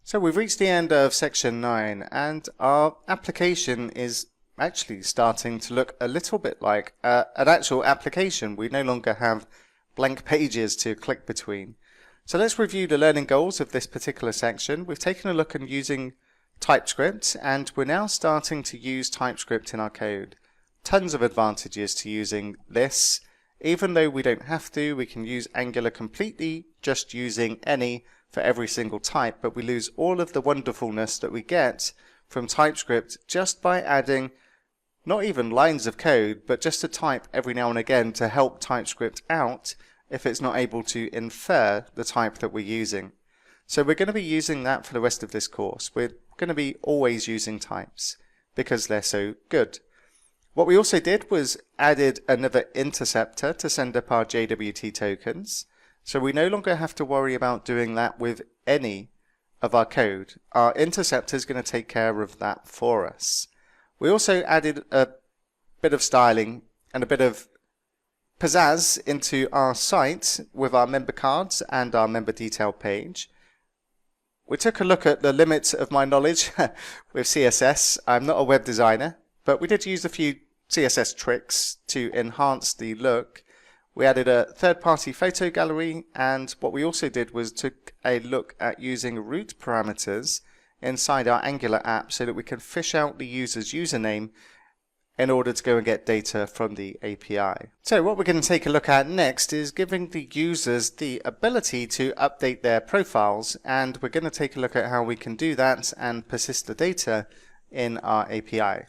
So we've reached the end of section 9 and our application is actually starting to look a little bit like an actual application. We no longer have blank pages to click between. So let's review the learning goals of this particular section. We've taken a look at using TypeScript and we're now starting to use TypeScript in our code. Tons of advantages to using this. Even though we don't have to, we can use Angular completely just using any for every single type, but we lose all of the wonderfulness that we get from TypeScript just by adding not even lines of code, but just a type every now and again to help TypeScript out if it's not able to infer the type that we're using. So we're going to be using that for the rest of this course. We're going to be always using types because they're so good. What we also did was added another interceptor to send up our JWT tokens. So we no longer have to worry about doing that with any of our code. Our interceptor is going to take care of that for us. We also added a bit of styling and a bit of pizzazz into our site with our member cards and our member detail page. We took a look at the limits of my knowledge with CSS. I'm not a web designer, but we did use a few CSS tricks to enhance the look. We added a third-party photo gallery, and what we also did was took a look at using root parameters inside our Angular app so that we can fish out the user's username in order to go and get data from the API. So what we're going to take a look at next is giving the users the ability to update their profiles, and we're going to take a look at how we can do that and persist the data in our API.